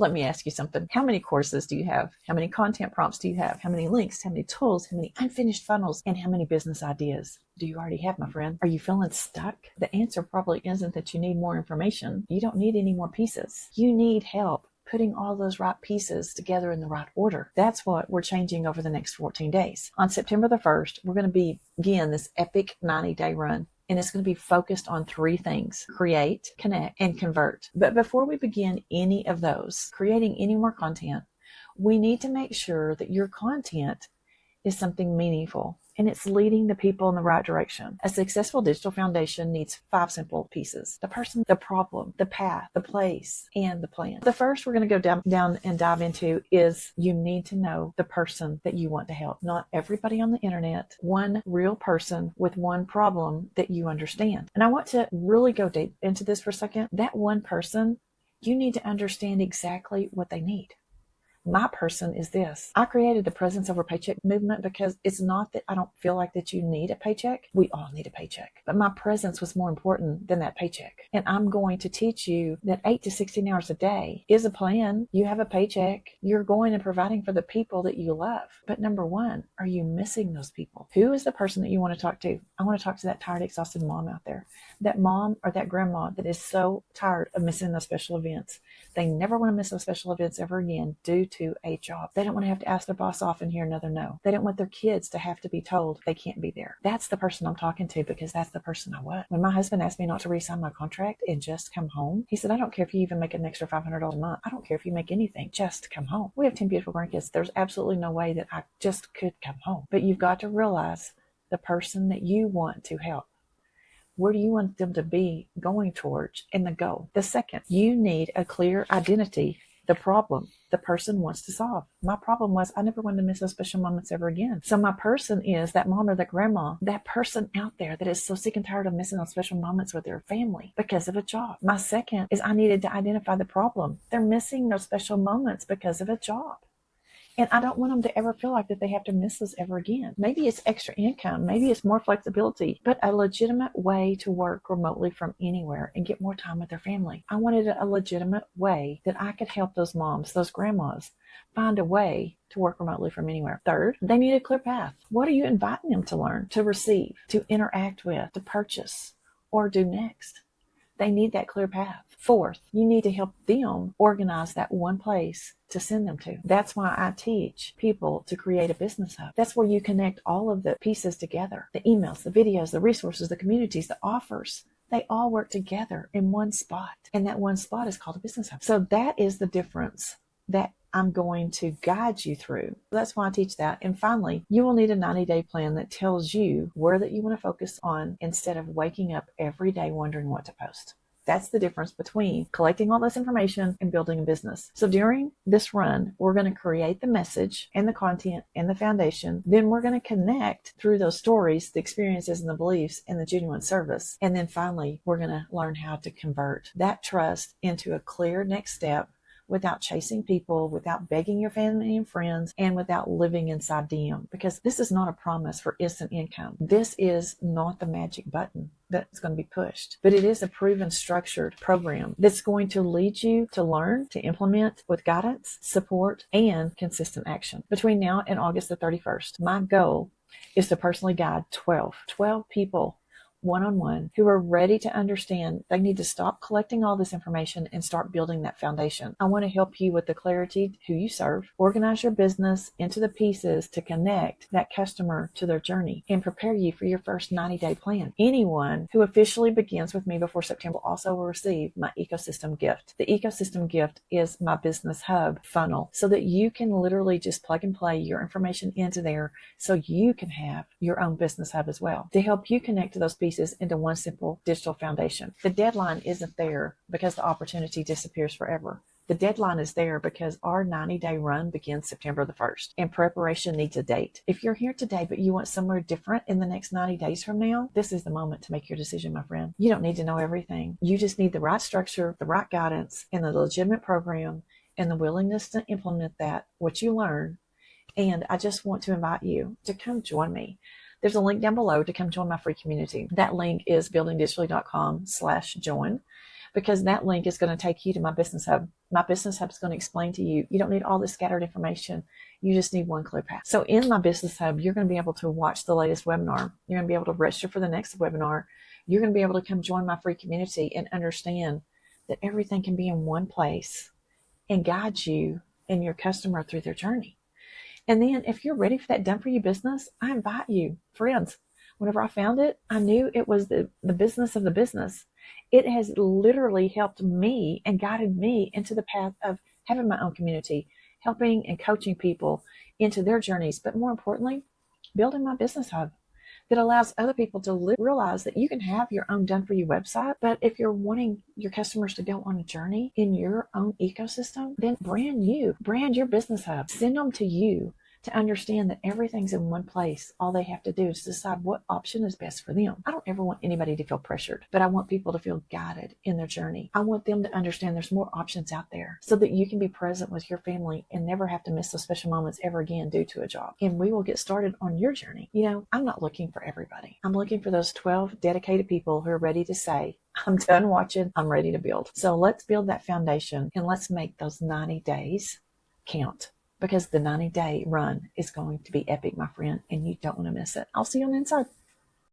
Let me ask you something. How many courses do you have? How many content prompts do you have? How many links? How many tools? How many unfinished funnels? And how many business ideas do you already have, my friend? Are you feeling stuck? The answer probably isn't that you need more information. You don't need any more pieces. You need help putting all those right pieces together in the right order. That's what we're changing over the next 14 days. On September the 1st, we're going to begin this epic 90-day run. And it's going to be focused on 3 things: create, connect, and convert. But before we begin any of those, creating any more content, we need to make sure that your content is something meaningful and it's leading the people in the right direction. A successful digital foundation needs 5 simple pieces: the person, the problem, the path, the place, and the plan. The first we're going to go down and dive into is you need to know the person that you want to help. Not everybody on the internet, one real person with one problem that you understand. And I want to really go deep into this for a second. That one person, you need to understand exactly what they need. My person is this. I created the Presence Over Paycheck movement because it's not that I don't feel like that you need a paycheck. We all need a paycheck. But my presence was more important than that paycheck. And I'm going to teach you that 8 to 16 hours a day is a plan. You have a paycheck. You're going and providing for the people that you love. But number one, are you missing those people? Who is the person that you want to talk to? I want to talk to that tired, exhausted mom out there. That mom or that grandma that is so tired of missing those special events. They never want to miss those special events ever again due to a job. They don't want to have to ask their boss off and hear another no. They don't want their kids to have to be told they can't be there. That's the person I'm talking to because that's the person I was. When my husband asked me not to re-sign my contract and just come home, he said, I don't care if you even make an extra $500 a month. I don't care if you make anything. Just come home. We have 10 beautiful grandkids. There's absolutely no way that I just could come home. But you've got to realize the person that you want to help. Where do you want them to be going towards and the goal? The second, you need a clear identity, the problem the person wants to solve. My problem was I never wanted to miss those special moments ever again. So my person is that mom or that grandma, that person out there that is so sick and tired of missing those special moments with their family because of a job. My second is I needed to identify the problem. They're missing those special moments because of a job. And I don't want them to ever feel like that they have to miss this ever again. Maybe it's extra income. Maybe it's more flexibility, but a legitimate way to work remotely from anywhere and get more time with their family. I wanted a legitimate way that I could help those moms, those grandmas, find a way to work remotely from anywhere. Third, they need a clear path. What are you inviting them to learn, to receive, to interact with, to purchase, or do next? They need that clear path. Fourth, you need to help them organize that one place to send them to. That's why I teach people to create a business hub. That's where you connect all of the pieces together. The emails, the videos, the resources, the communities, the offers. They all work together in one spot. And that one spot is called a business hub. So that is the difference that I'm going to guide you through. That's why I teach that. And finally, you will need a 90-day plan that tells you where that you want to focus on instead of waking up every day wondering what to post. That's the difference between collecting all this information and building a business. So during this run, we're going to create the message and the content and the foundation. Then we're going to connect through those stories, the experiences and the beliefs and the genuine service. And then finally, we're going to learn how to convert that trust into a clear next step without chasing people, without begging your family and friends, and without living inside DM. Because this is not a promise for instant income. This is not the magic button that's going to be pushed, but it is a proven structured program that's going to lead you to learn, to implement with guidance, support, and consistent action. Between now and August the 31st, my goal is to personally guide 12 people one-on-one who are ready to understand they need to stop collecting all this information and start building that foundation. I want to help you with the clarity who you serve, organize your business into the pieces to connect that customer to their journey, and prepare you for your first 90-day plan. Anyone who officially begins with me before September also will receive my ecosystem gift. The ecosystem gift is my business hub funnel so that you can literally just plug and play your information into there so you can have your own business hub as well to help you connect to those pieces into one simple digital foundation. The deadline isn't there because the opportunity disappears forever. The deadline is there because our 90-day run begins September the 1st, and preparation needs a date. If you're here today, but you want somewhere different in the next 90 days from now, this is the moment to make your decision, my friend. You don't need to know everything. You just need the right structure, the right guidance, and the legitimate program, and the willingness to implement that, what you learn. And I just want to invite you to come join me. There's a link down below to come join my free community. That link is buildingdigitally.com/join. because that link is going to take you to my business hub. My business hub is going to explain to you, you don't need all this scattered information. You just need one clear path. So in my business hub, you're going to be able to watch the latest webinar. You're going to be able to register for the next webinar. You're going to be able to come join my free community and understand that everything can be in one place and guide you and your customer through their journey. And then if you're ready for that done for you business, I invite you, friends. Whenever I found it, I knew it was the business of the business. It has literally helped me and guided me into the path of having my own community, helping and coaching people into their journeys, but more importantly, building my business hub that allows other people to realize that you can have your own done for you website. But if you're wanting your customers to go on a journey in your own ecosystem, then brand your business hub, send them to you to understand that everything's in one place. All they have to do is decide what option is best for them. I don't ever want anybody to feel pressured, but I want people to feel guided in their journey. I want them to understand there's more options out there so that you can be present with your family and never have to miss those special moments ever again due to a job. And we will get started on your journey. I'm not looking for everybody. I'm looking for those 12 dedicated people who are ready to say, I'm done watching, I'm ready to build. So let's build that foundation and let's make those 90 days count. Because the 90-day run is going to be epic, my friend, and you don't want to miss it. I'll see you on the inside.